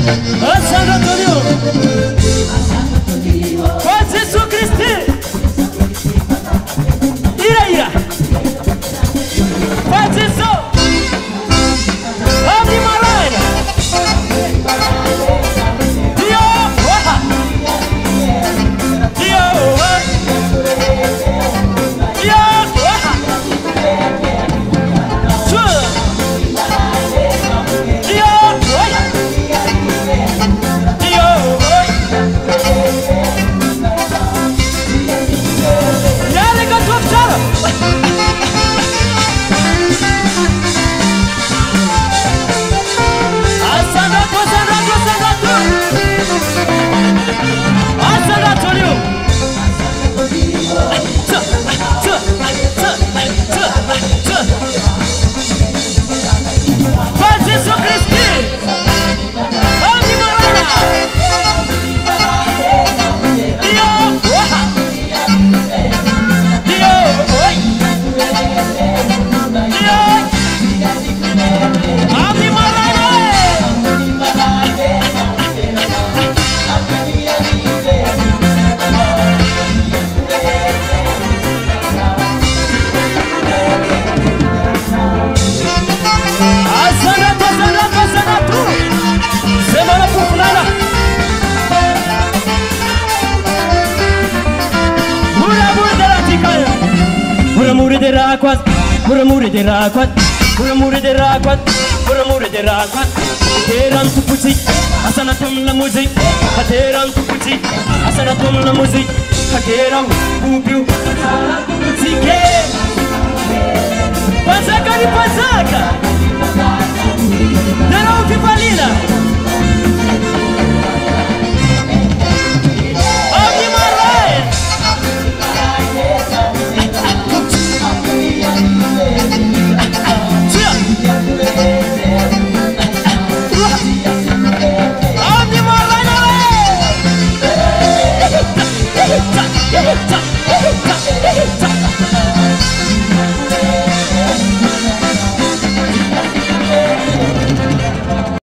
Asana Antonio. Paz Jesus Cristo. Ira. Paz Jesus. Abre Malaina. Dio. Dio. Muramuri de raquat, Ateran tu pusi, asanatum la music, Ateran tu pusi, asanatum la music, Ateran bubiu, Zike, Pasaka ni pasaka.